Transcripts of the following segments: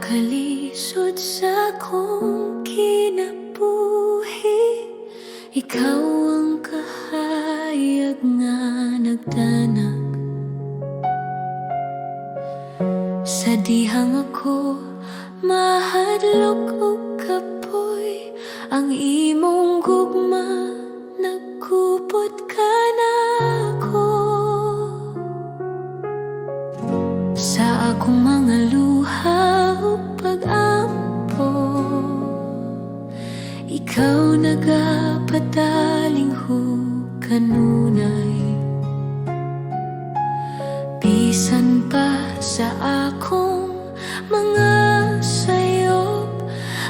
Makalisod sa kong kinabuhi, ikaw ang kahayag nga nagdanag. Sa dihang ako mahadlok og kapoy, ang imong gugma nagkupot ka na ako. Sa akong mga luha ug pag-ampo, ikaw nagapadaling kanunay. Bisan pa sa akong mga sayop,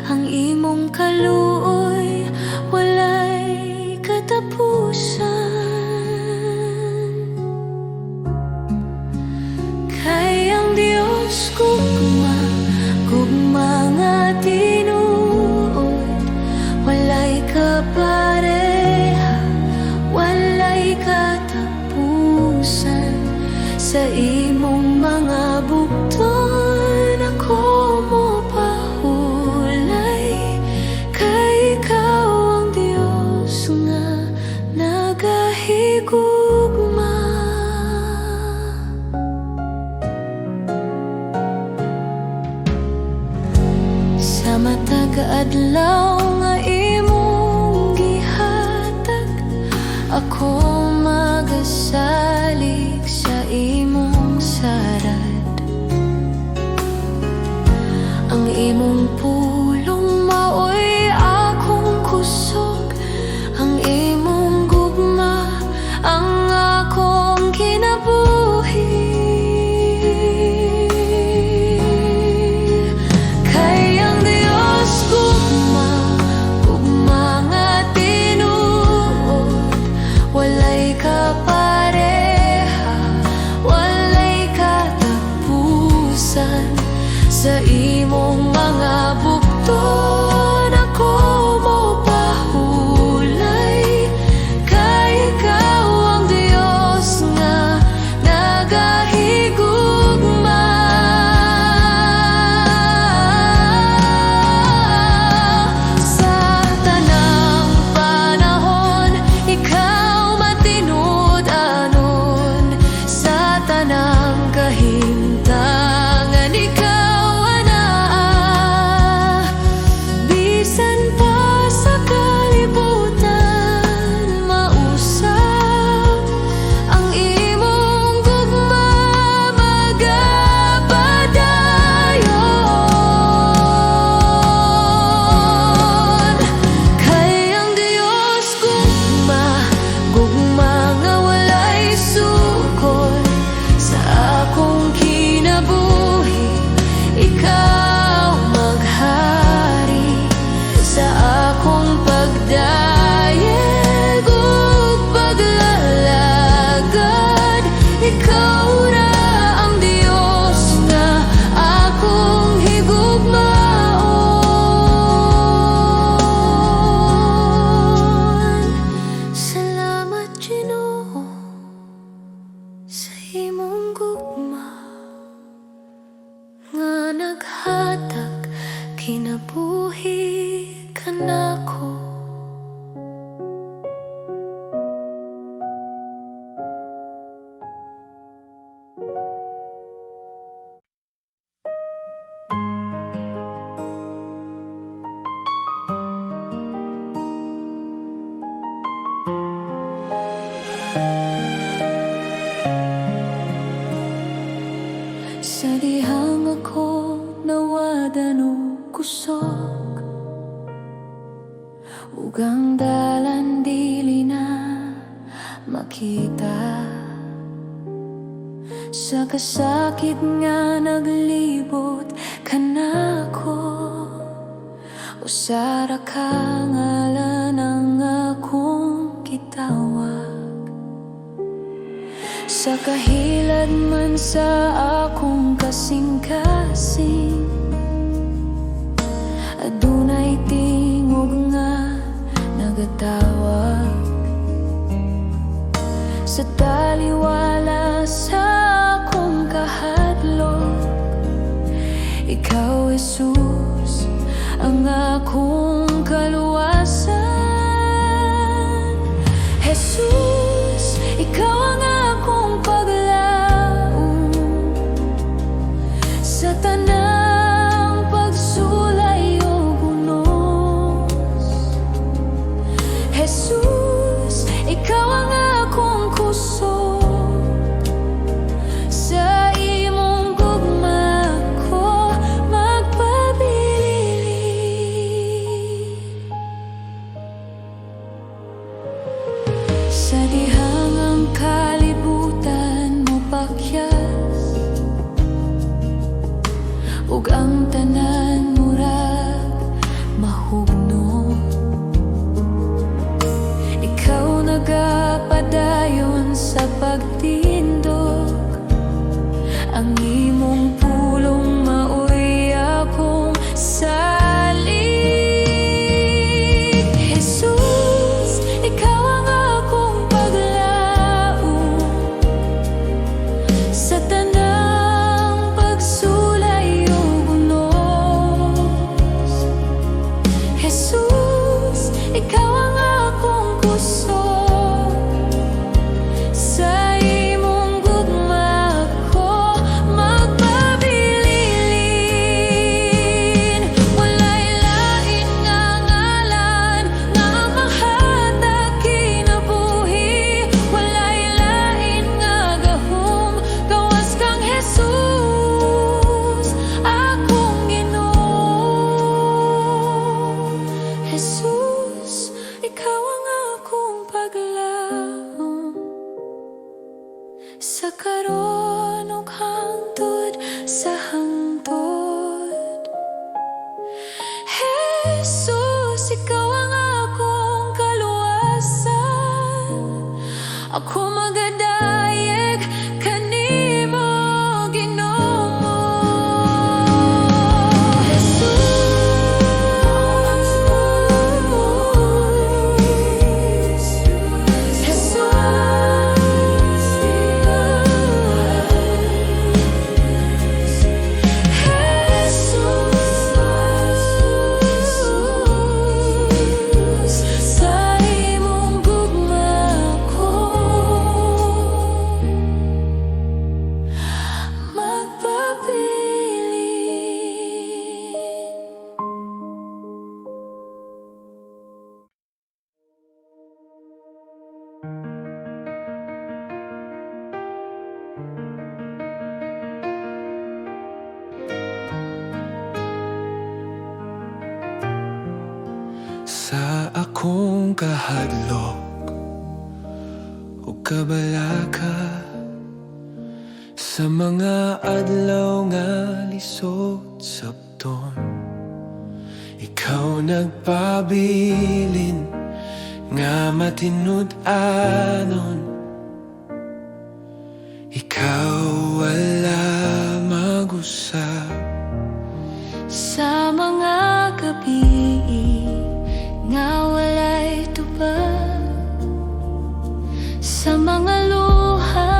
ang imong kaluoy walay katapusan. Kay ang Diyos gugma nga tinuod, walay kapareha, walay katapusan. Sa imong mga bugton ako mopahulay, kay ikaw ang Diyos nga nagahigugma. Sa matag adlaw nga imong gihatag, ako magasalig sa imong sarad. Ang imong pulong maoy akong kusog, ang imong gugma ang akong kinabuhi. Kay ang Diyos gugma nga tinuod, walay kapareha, walay katapusan. Sa imong mga bugton ako mopahulay, kay ikaw ang Diyos nga nagahigugma. Sa tanang panahon ikaw matinud-anon, sa tanang kahimtangan ikaw anaa. Bisan pa sa kalibutan mausap, ang imong gugma magapadayon. Kay ang Diyos gugma nga walay sukol, sa akong kinabuhi ikaw maghari. Sa akong pagdayeg ug paglalagad, ikaw ra ang Diyos nga akong higugmaon. Salamat Ginoo sa imong gugma nga naghatag kinabuhi kanako. Sa dihang ako nawadan og kusog, ug ang dalan dili na makita. Sa kasakit nga naglibot kanako, usara ka ngalan ang akong gitawag. Sa kahilad man sa akong kasing-kasing, adunay tingog nga nagatawag. Sa taliwala sa akong kahadlok, Ikaw, Jesus, ang akong kaluwasan. Jesus, ikaw ang akong paglaom sa tanang pagsulay o bunos. Jesus, ikaw ang akong kusog sa imong gugma ko magpabilin. Sa dihangang kalibutan mo pakyas, ug ang tanan murag mahugno. Ikaw nagapadayon sa pagtindog, ang imong pulong maoy akong salig. Jesus, ikaw ang akong paglaom sa tanang pagsulay o bunos. Jesus, ikaw ang akong kusog sa imong gugma ko magpabilin. Walay lain nga ngalan nga mahatag kinabuhi, walay lain nga gahom gawas kang Jesus, akong Ginoo. Jesus, ikaw ang akong paglaom sa karon ug hangtod sa hangtod. Jesus, ikaw ang akong kaluwasan. Ako magadayeg kanimo, Ginoo. Sa imong gugma ko magpabilin. Sa akong kahadlok ug kabalaka, sa mga adlaw nga lisod sabton, ikaw nagpabilin nga matinud-anon. Ikaw wala mag-usab Sa mga gabi nga walay tubag, sa mga luha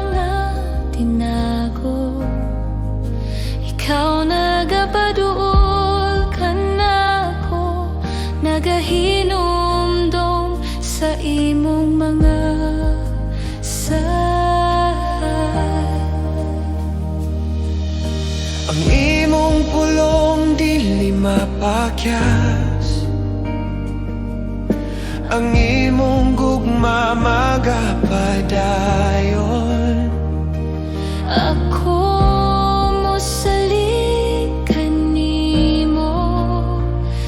nga tinago, ikaw nagapaduol kanako, nagahinumdum sa imong mga ang imong pulong dili mapakyas, ang imong gugma magapadayon. Ako mosalig kanimo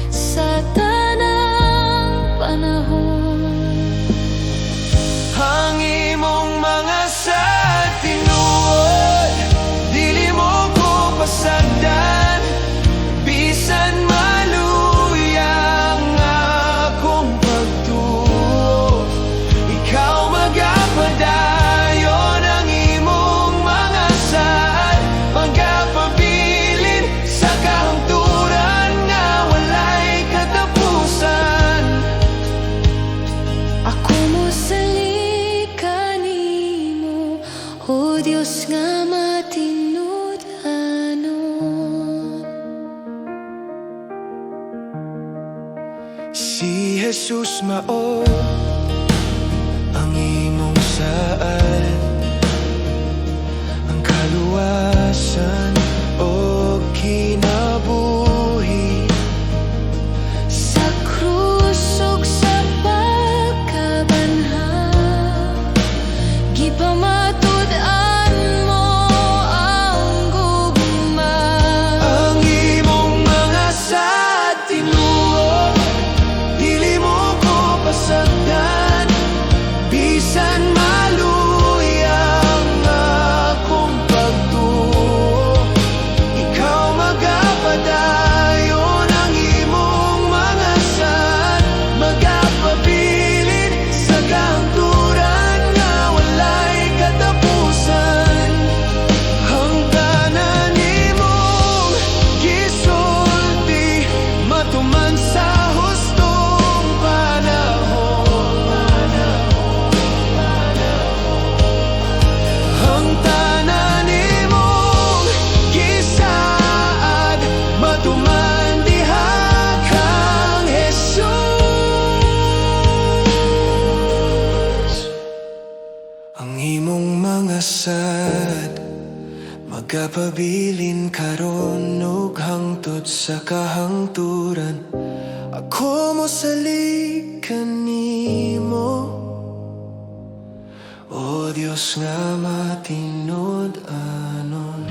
sa tanang panahon. Ang imong mga sa tinuod dili mo ko pasagdan, bisan maluyang akong pagtuo. Ikaw magapadayon Jesus mao ang imong saad, ang kaluwasan o kinabuhi. Sa krus ug sa pagkabanhaw, gipamatud-an mo ang gugma. Ang imong mga saad tinuod, dili mo ko pasagdan, bisan maluyang akong pagtuo. Ikaw magapadayon ang imong mga saad, magapabilin sa kahangturan nga walay katapusan. Hangganan nimong gisulti, matuman sa hustong panahon. Ang tanan nimong gisaad, matuman diha kang Jesus. Ang imong mga sad, magapabilin karon ug hangtod sa kahangturan. Ako mo salik kanimo, o Dios nga matinud-anon.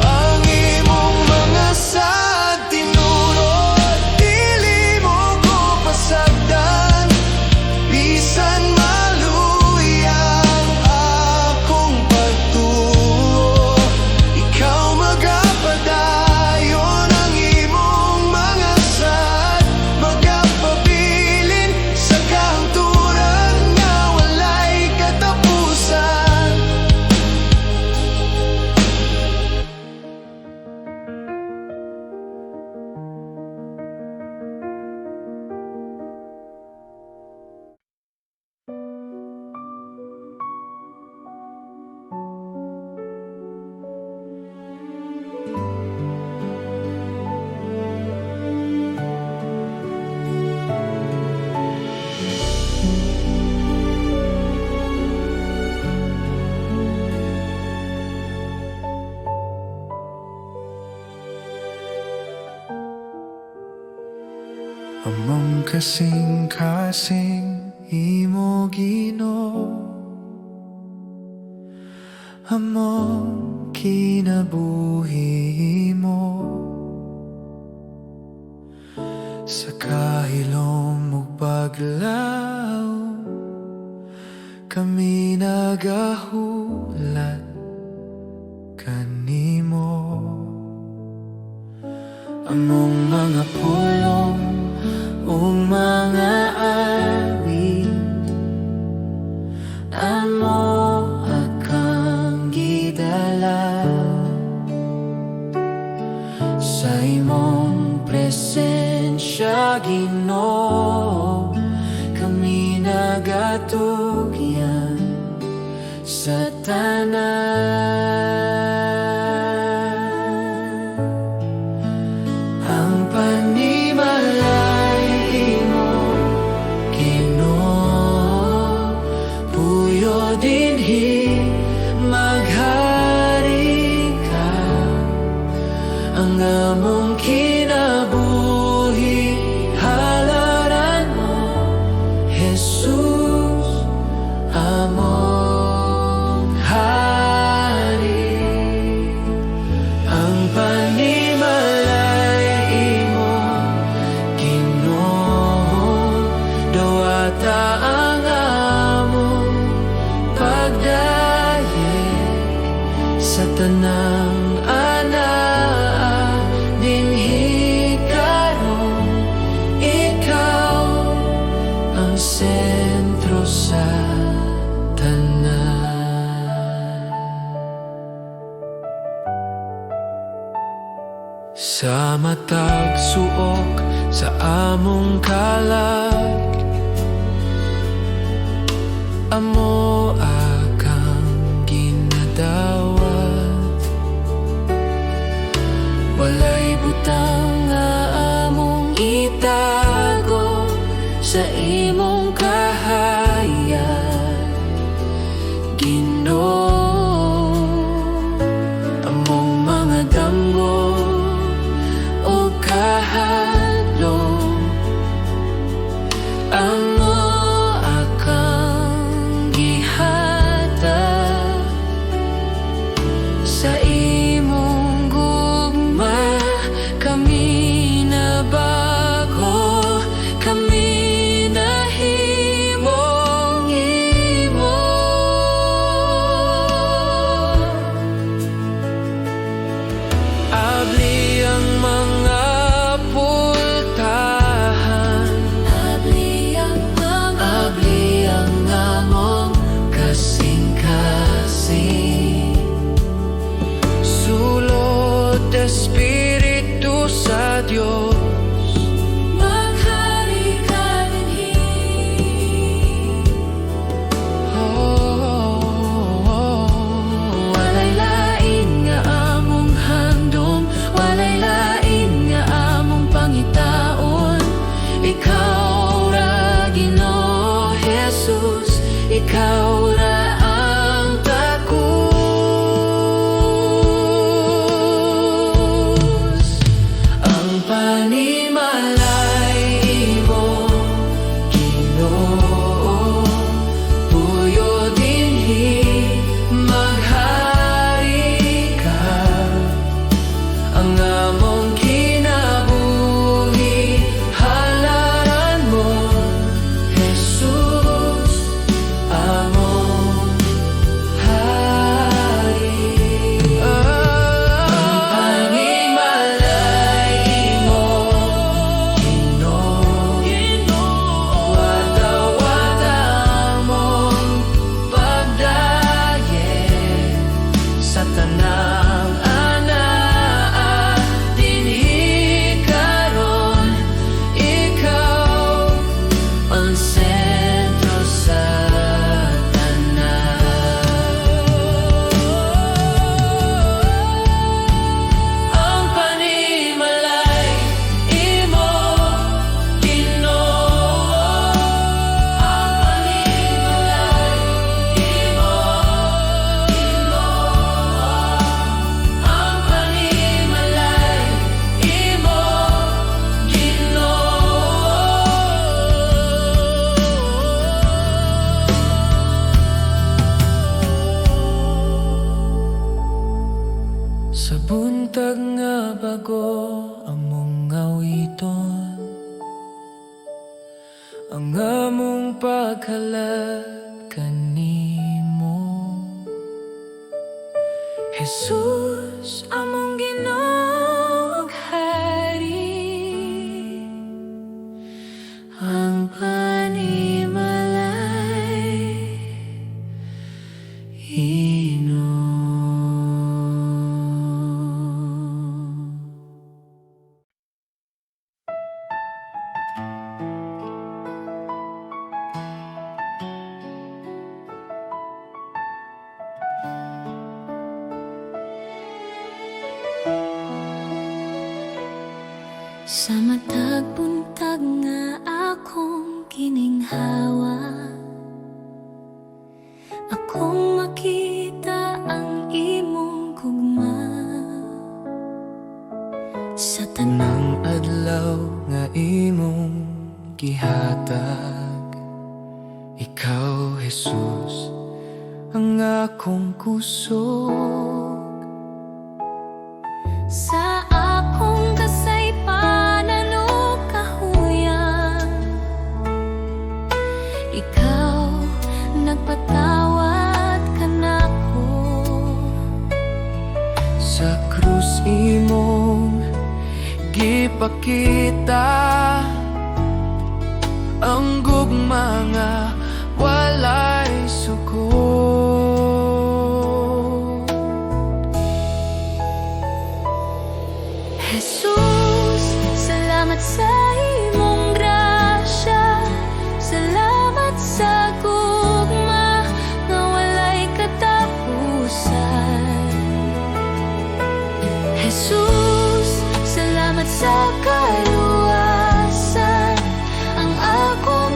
Ang imong mga saad tinurod, dili mo ko pasagdan, bisan maluyang akong pagtuo. Ikaw magapadayon ang imong mga saad, magapabilin sa kahangturan nga walay katapusan. Among kasing-kasing imo Ginoo, among kinabuhi mo. Sa kahilom ug paglaw, kami nagahulat kanimo. Among mga pulong ug mga awit, amo akang gidala sa imong presensya, Ginoo. Kami nagatugyan sa tanan. Ang panimalay imo, Ginoo, puyo dinhi maghari ka. Ang among kinabuhi, halaran mo, Jesus, among hari. Ang panimalay imo, Ginoo, dawata ang among pagdayeg sa tanang anaa dinhi karon. Ikaw ang sentro sa tanan. Sa matag suok sa among kalag, amo akang ginadawat. Walay butang nga sa imong kahayag, Ginoo. Among mga damgo o kahadlong, amo akang gihatag sa imong gugma. Kami na bago, kami na himong imo. Abli ang mga pultahan, Abli ang among kasing-kasing. Sulod Espiritu sa Diyos, maghari ka dinhi. Walay lain nga among handom, walay lain nga among pangitaon. Ikaw ra, Ginoo Jesus, ikaw ra ang takus. Ang panimalay mo, Ginoo, puyo dinhi, maghari ka. Ang among kinabuhi, halaran mo, Jesus, among hari. Ang panimalay mo, Ginoo, wata-wata among pagdayen sa tanang anaa dinhi karon. Ikaw ang sentro sa tanan. Ang panimalay imo, Ginoo. Ang panimalay imo, Ginoo. Ang panimalay imo, Ginoo. sa buntag nga bago among ngawiton, ang among paghalat kanimo, Jesus, Among Ginoo ug Hari, ang panimalay ino. Sa matag buntag nga akong kininghawa, akong makita ang imong gugma. Sa tanang adlaw nga imong gihatag, ikaw, Jesus, ang akong kusog. Sa akong kasaypanan o kahuyan, ikaw nagpatawad kanako. Sa krus imong gipakita ang gugma nga walay suko. Jesus, salamat sa imong grasya, salamat sa gugma nga walay katapusan. Jesus, salamat sa kaluwasan, ang akong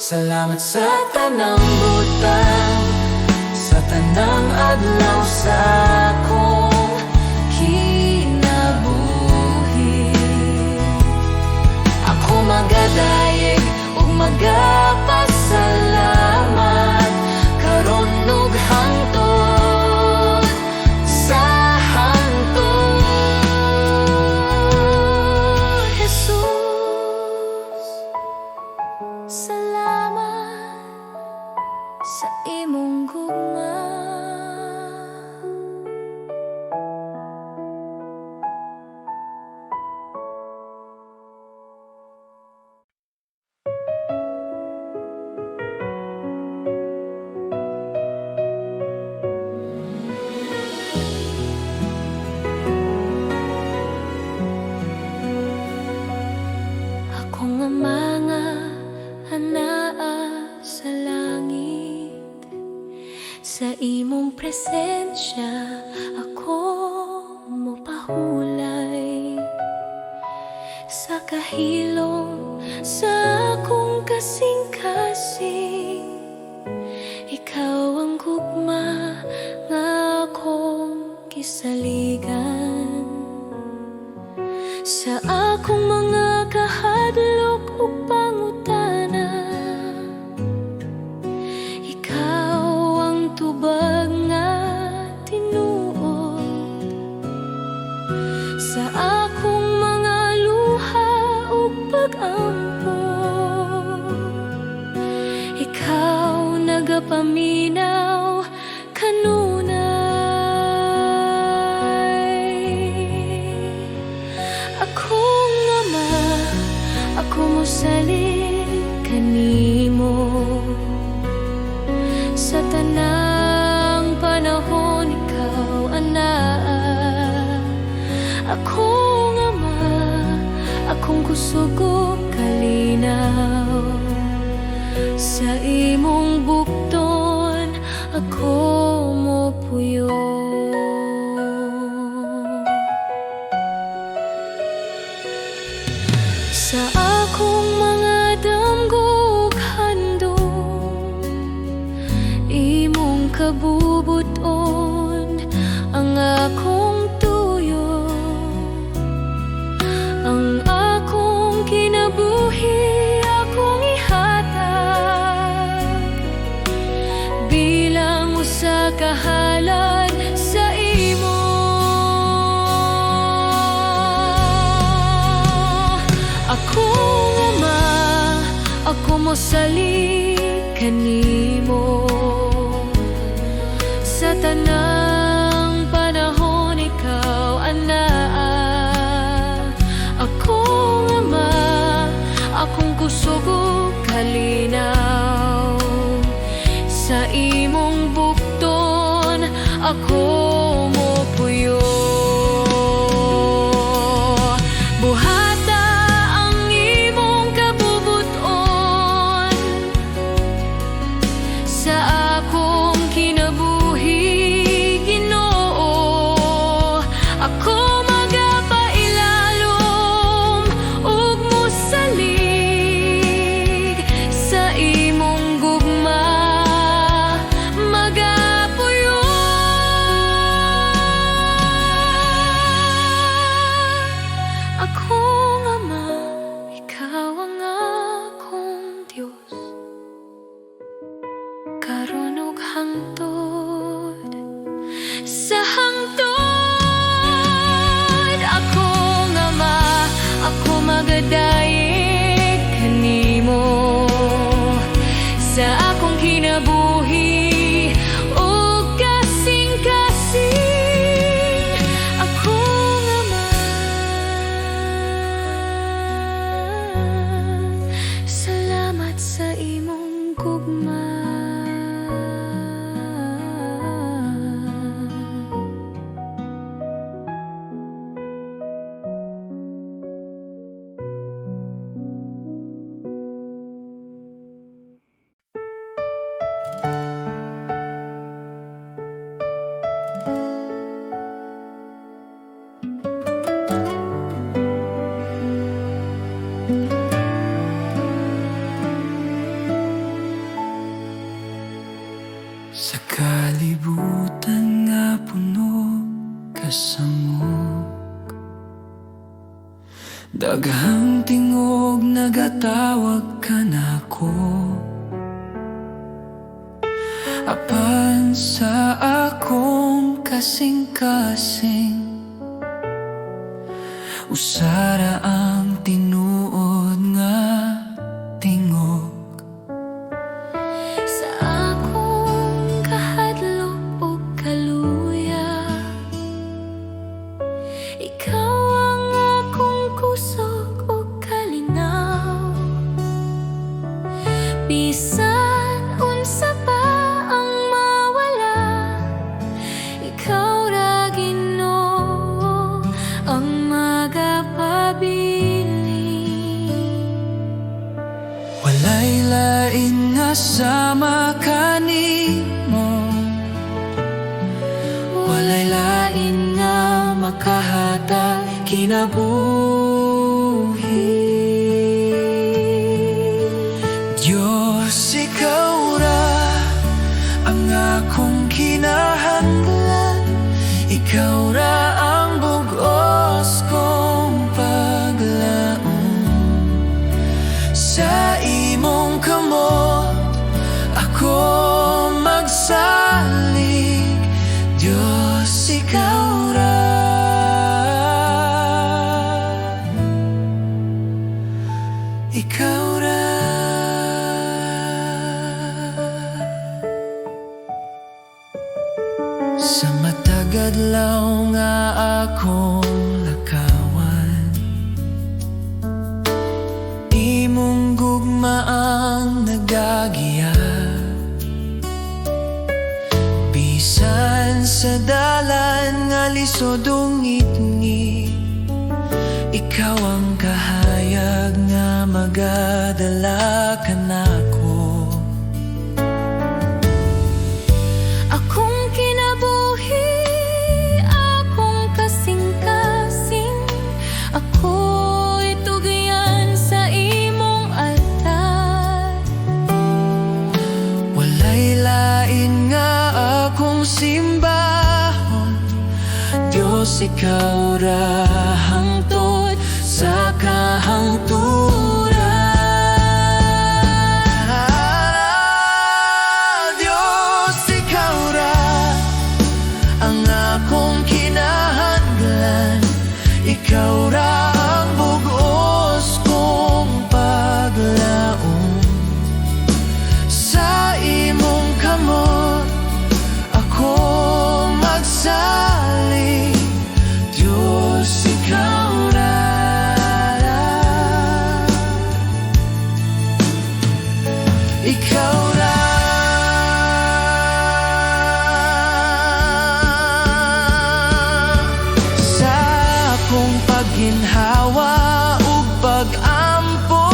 Salamat sa tanang butang, sa tanang adlaw sa akong kinabuhi. Ako magadayeg ug magapasalamat karon ug hangtod sa hangtod. Jesus, salamat sa imong gugma. Ako nga mga anaa sa langit, sa imong presensya ako mopahulay. Sa kahilom sa akong kasing-kasing, ikaw ang gugma nga akong kisaligan. Sa akong mga kahadlok ug pangutana, ikaw ang tubag nga tinuod. Sa akong mga luha ug pag-ampo, ikaw nagapaminaw kanunay. Akong ama, ako mosalig kanimo. Sa tanang panahon ikaw anaa. Akong ama, akong kusog ug kalinaw. Sa imong bukton ako mopuyo. Sa akong mga damgog handom, imong kabubuton ang akong tuyo. Ang akong kinabuhi akong ihatag bilang usa ka halad sa imo. Akong ama, ako mosalig kanimo. Sa tanang panahon ikaw anaa. Akong ama, akong kusog ug kalinaw. Sa imong bukton ako mopuyo. Buhata ang imong kabubuton sa akong kinabuhi, Ginoo. Ako magapailalom ug mosalig sa imong gugma, magapuyo. Sa kalibutan nga puno kasamok, daghang tingog nagatawag ka nako. Apan sa akong kasing-kasing, usara ang tinuod nga tingog. Sa akong kahadlok o kaluya, ikaw ang akong kusog o kalinaw. Bisan unsa pa ang mawala, ikaw ra Ginoo ang magapabiling. Walay lain nga sama kanimo, walay lain nga makahatag kinabuhi. Diyos, ikaw ra ang akong kinahanglan, ikaw ra ang bugos kong paglaom. Sa imong kamot ako magsalig, Diyos, ikaw ra. Ikaw ra. Sa matagadlaw nga akong lakawan, imong gugma ang nagagiya. Bisan sa dalan nga lisod ungit-ngit, ikaw ang kahayag nga magadala ka nako. Akong kinabuhi, akong kasing-kasing, ako'y tugyan sa imong altar. Walay lain nga akong simbahon, Diyos, ikaw ra hangtod sa kahangturan. Diyos, ikaw ra ang akong kinahanglan, ikaw ra ang bugos kong paglaom. Sa imong kamot ako magsalig, Diyos, ikaw ra. Ikaw ra. Sa akong pagginhawa ug pag-ampo,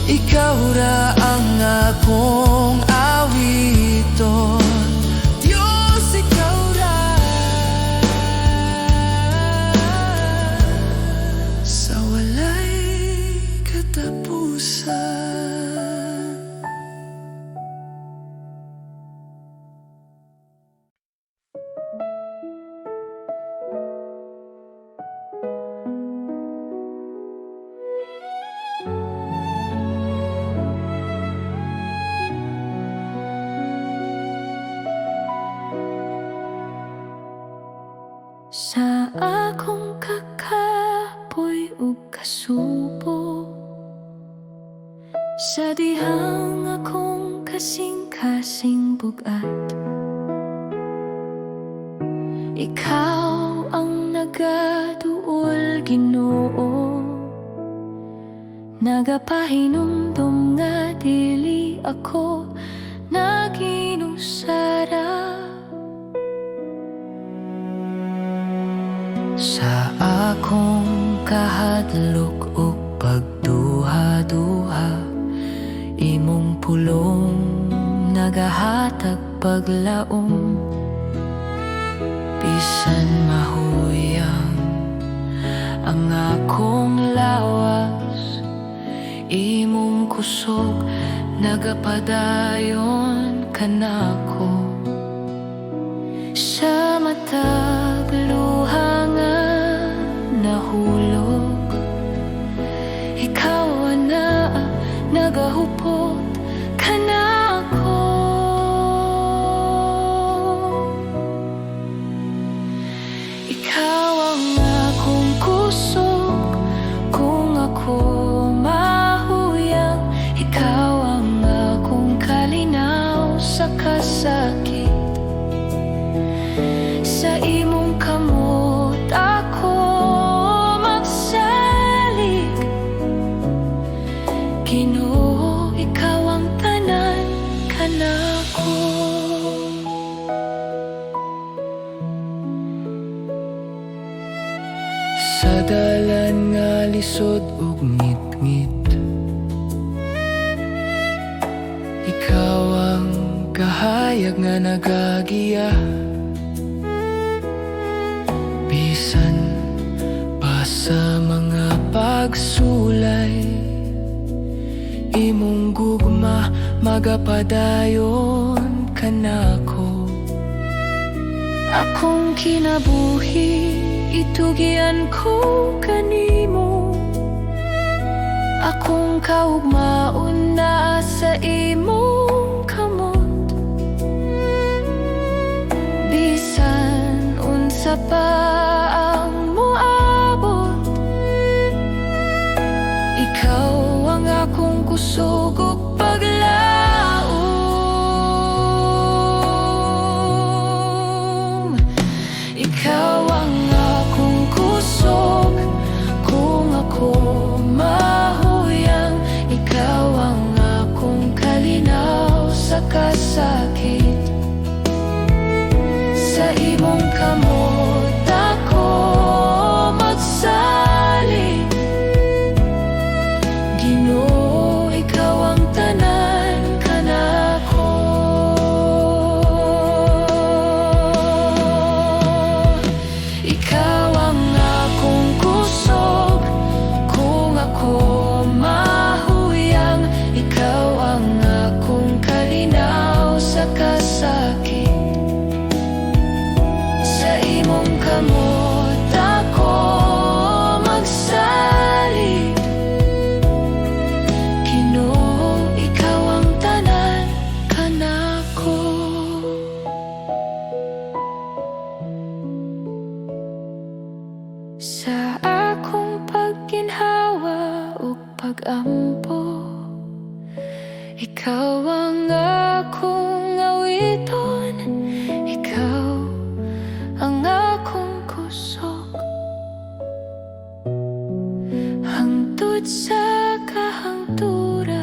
ikaw ra ang akong awiton. Diyos, ikaw ra. Sa walay katapusan. Sa akong kakapoy ug kasubo, sa dihang akong kasing-kasing bugat, ikaw ang nagaduol Ginoo, nagapahinumdum nga dili ako naginusara. Sa akong kahadlok ug pagduha-duha, imong pulong nagahatag paglaom. Bisan mahuyang ang akong lawas, imong kusog nagapadayon kanako. Sa matag luha nga nahulog, ikaw na nagahupot kanako. Ikaw ang akong kusog kung ako mahuyang. Ikaw ang akong kalinaw sa kasakit. Sa imong kamot ako magsalig. Ginoo, ikaw ang tanan kanako. Sa dalan nga lisod ug ngit-ngit, ikaw ang kahayag nga nagagiya. Bisan pa sa mga pagsulay, imong gugma magapadayon kanako. Akong kinabuhi, itugian ko kanimo. Akong kaugmaon na sa imong kamot. Bisan unsa pa ang moabot, ikaw ang akong kusog ug paglaom. Ikaw ang akong kusog kung ako mahuyang. Ikaw ang akong kalinaw sa kasakit. Sa imong kamot ako magsalig. Ginoo, ikaw ang tanan kanako. Ikaw ang akong kusog kung ako mahuyang. Ikaw ang akong kalinaw sa kasakit. Sa imong kamot ako magsalig. Ginoo, ikaw ang tanan kanako. Sa akong pagginhawa ug pag-ampo, ikaw ang akong awiton. Ikaw ang akong kusog hangtod sa kahangturan.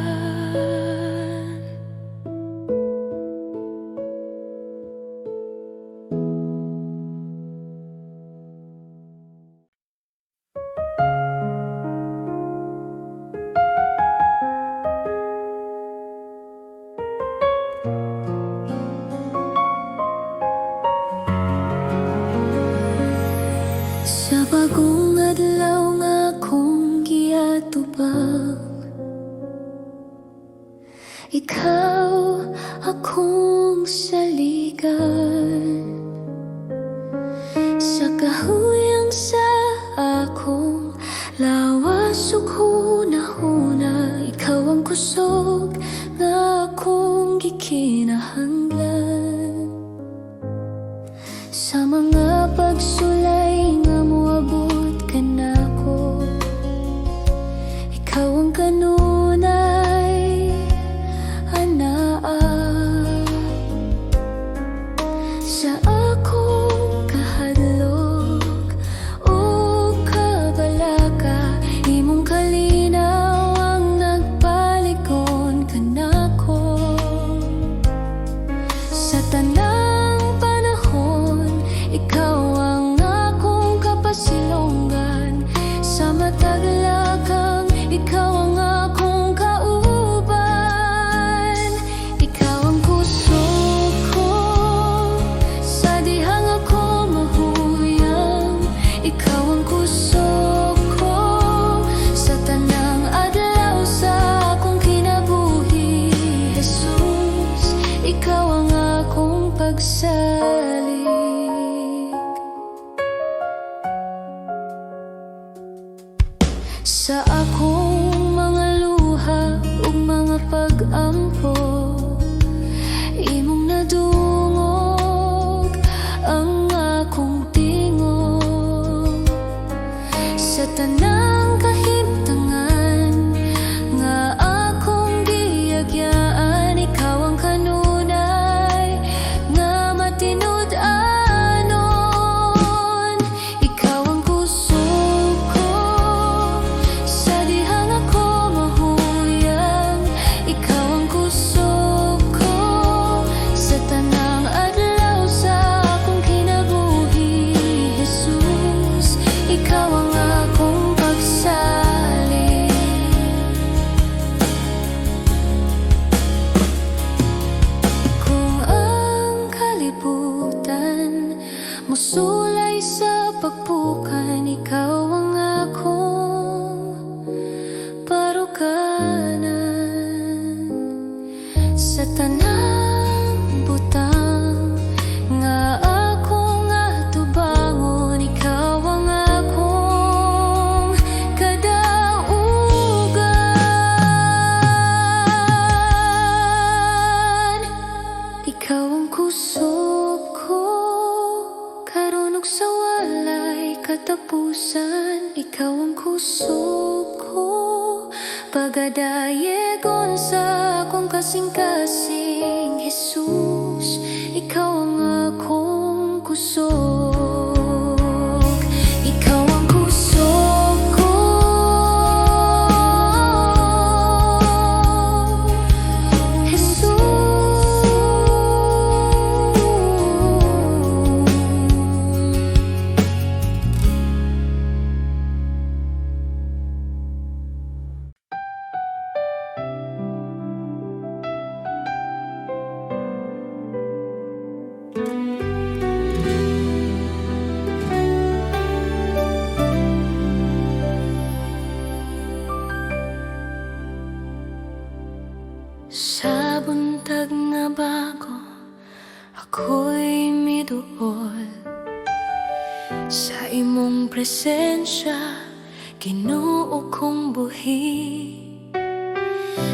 Sa bagong adlaw nga akong giatubang, ikaw akong saligan. Sa kahuyang sa akong lawas ug hunahuna, ikaw ang kusog nga akong gikinahanglan. Sa mga pagsulay nga moabot kanako, ikaw ang kanunay anaa. Sa akong kahadlok o kabalaka, imong kalinaw ang nagpalikon kanako. Sa tanang panahon, ikaw ang akong kapasilongan. Sa matag lakang, ikaw ang akong nga pag-ampo, imong nadungog ang akong tingog sa tanang kahimtangan nga akong giyagyaan. Ikaw ang kanunay nga matinud-anon, ikaw ang kusog ko sa dihang ako mahuyang, ikaw ang kusog ko sa tanang adlaw sa akong kinabuhi. Jesus, ikaw ang akong pagsalig. Kung ang kalibutan musulay sa pagpukan, ikaw ang akong parukanan. Sa tanang butang nga akong atubangon, ikaw ang akong kadaugan. Ikaw ang kusog ko karon ug sa walay katapusan, ikaw ang kusog ko pagadayegon sa akong kasing-kasing. Jesus, ikaw ang akong kusog, ikaw ang kusog ko. Sa buntag nga bago, ako'y miduol sa imong presensya, Ginoo kong buhi.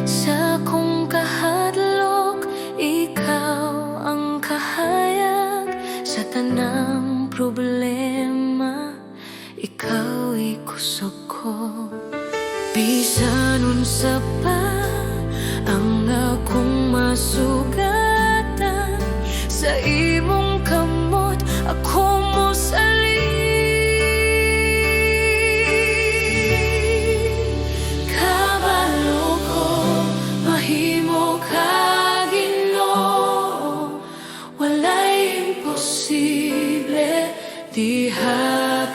Sa akong kahadlok, ikaw ang kahayag. Sa tanang problema, ikaw ay kusog ko. Bisan unsa pa ang akong masugatan, sa imong kamot ako mosalin. Kabalo ko mahimo ka, Ginoo, walay imposible diha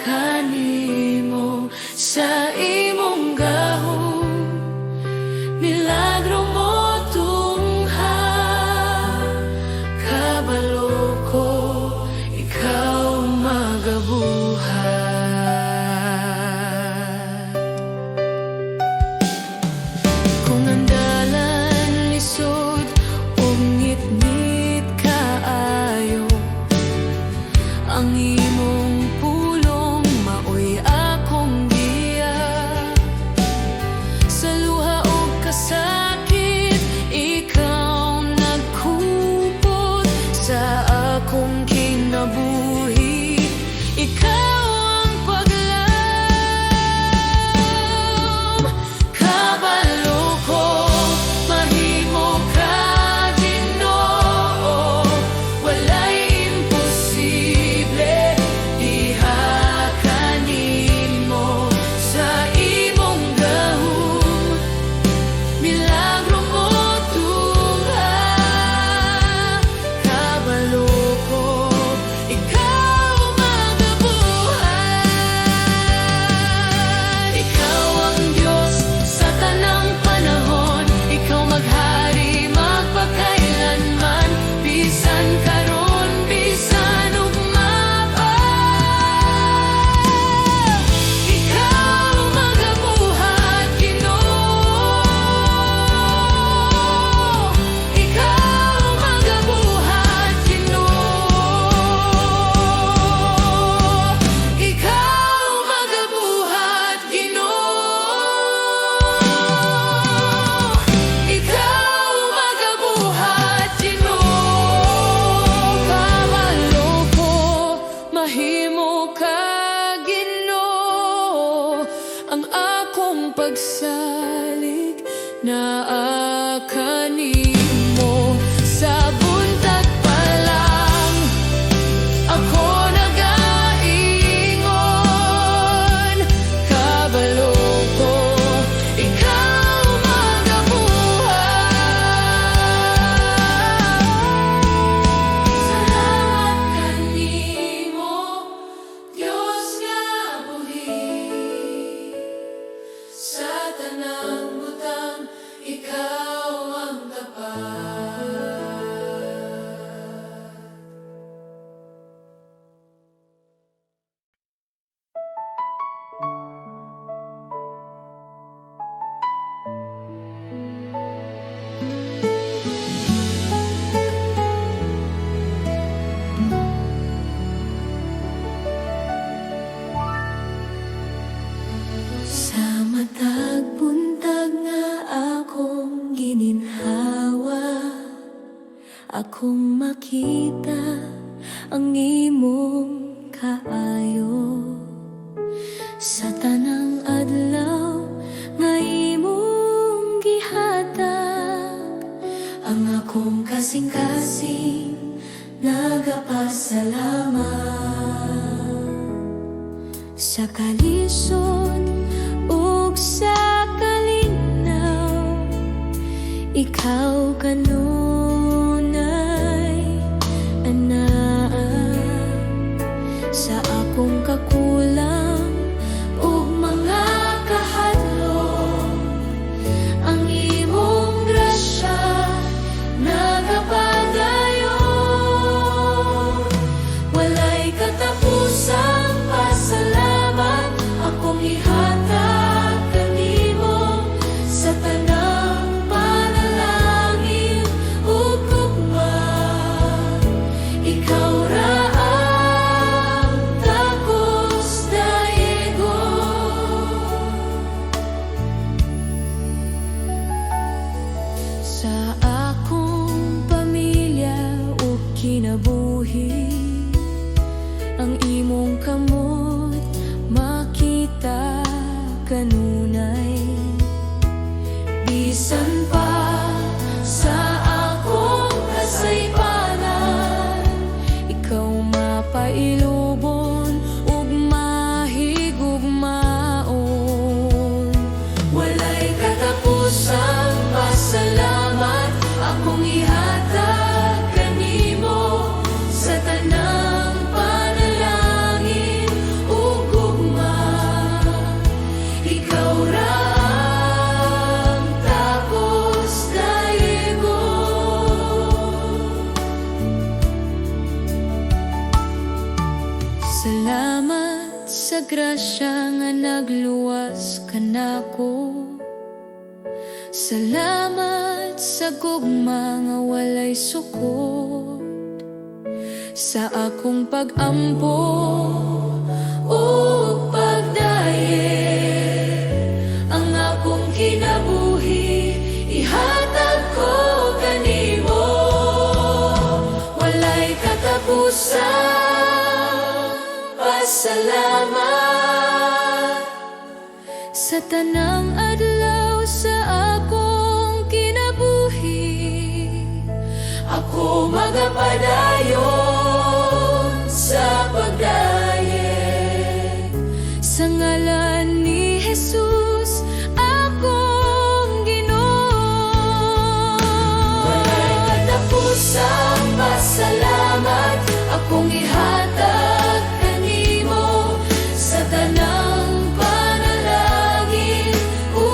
kanimo. Sa imong gahom milagro mo tungha. Kabalo ko ikaw na kanimo. Sa buntag pa lang ako nag-aingon, kabalo ko ikaw magabuhat. Salamat kanimo, Diyos nga buhi. Sa tanang butang ikaw ang tapat. Sa matag buntag nga akong gininhawa, akong makita ang imong kaayo. Sa tanang adlaw nga imong gihatag, ang akong kasing-kasing nagapasalamat. Sa kalisod ug sa kalinaw, ikaw kanunay anaa. Sa akong kakulang ug mga kahadlok, ang imong grasya nagapadayon. Walay katapusang pasalamat akong ihatag kanimo. Sa tanang panalangin ug gugma, ikaw ra ang takos daego. Sa akong pamilya ug kinabuhi, ang imong kamot makita kanunay. Bisan pa sa akong kasaypanan, ikaw mapailubon ug mahigugmaon. Walay katapusang pasalamat akong ihatag kanimo. Sa tanang panalangin ug gugma, ikaw ra ang takos daego. Salamat sa grasya nga nagluwas kanako. Salamat sa gugma nga walay sukot. Sa akong pag-ampo o pagdayeg, ang akong kinabuhi ihatag ko kanimo. Walay katapusang pasalamat sa tanang adlaw sa akong kinabuhi. Ako magapadayon sa pagdayeg. Sa ngalan ni Jesus akong Ginoo. Walay katapusang pasalamat akong ihatag kanimo. Sa tanang panalangin ug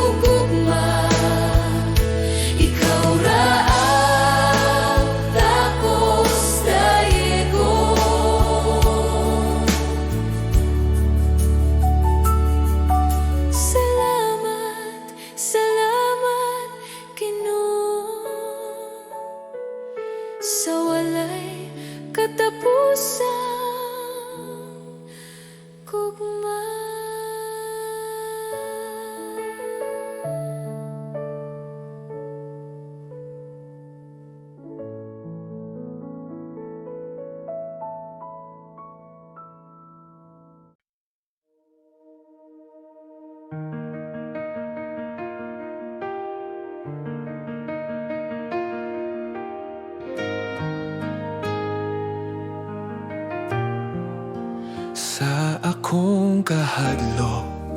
akong kahadlok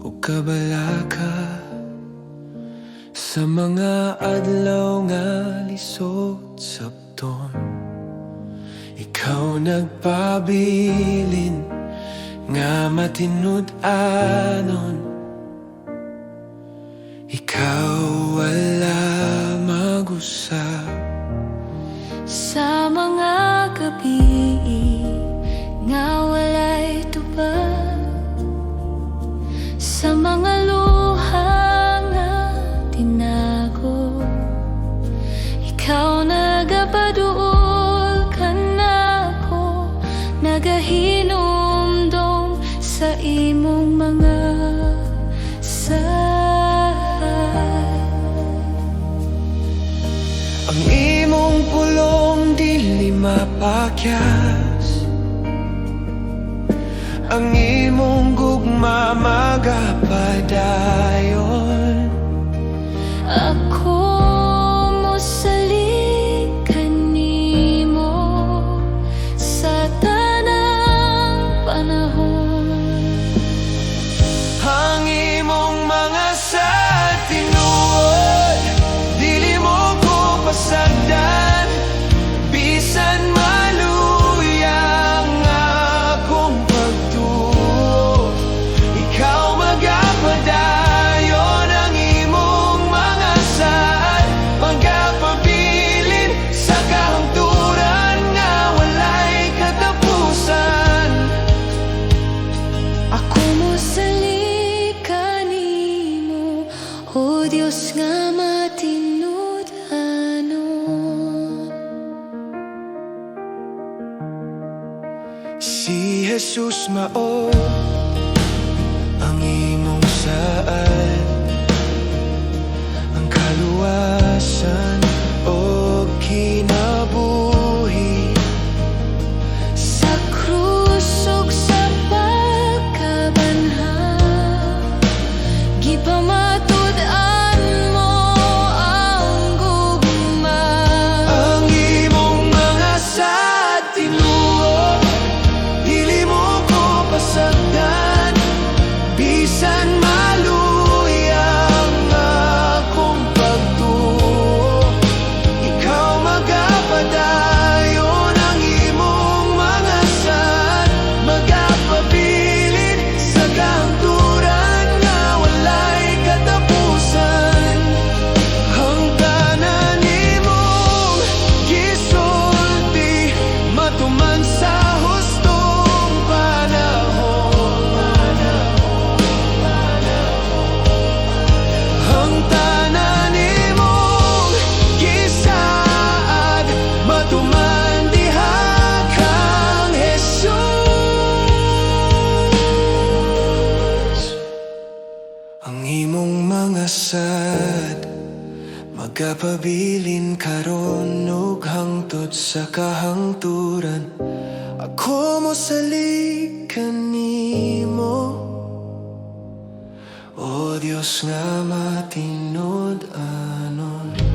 o kabalaka sa mga adlaw nga lisod sabton. Ikaw nagpabilin nga matinud-anon, ikaw wala mag-usap Sa mga gabi nga walay tubag, sa mga luha nga tinago, ikaw nagapaduol ka na ko, nagahinumdum sa imong mga ang imong pulong dili mapakyas, ang imong gugma magapadayon. Ako mosalig kanimo sa tanang panahon. Ang imong mga sa tinuod dili mo ko pasagdan, bisan maluyang akong pagtuo. Ikaw magapadayon ang imong mga saad, magapabilin sa kahangturan nga walay katapusan. Ako mosalig kanimo, o Dios nga matinud-anon. Si Jesus mao ang imong saad, ang kaluwasan o kinabuhi. Sa krus ug sa pagkabanhaw, gipamatud-an mo ang gugma. Ang imong mga sa tinuod dili mo ko pasagdan, bisan maluyang akong pagtuo. Ikaw magapadayon ang imong mga saad, magapabilin sa kahangturan nga walay katapusan. Ang tanan nimong gisulti matuman sa hustong panahon. Ang tanan nimong gisaad matuman diha kang Jesus. Ang imong mga sad magapabilin karon ug hangtod sa kahangturan. Ako mosalig kanimo, o Dios nga matinud-anon.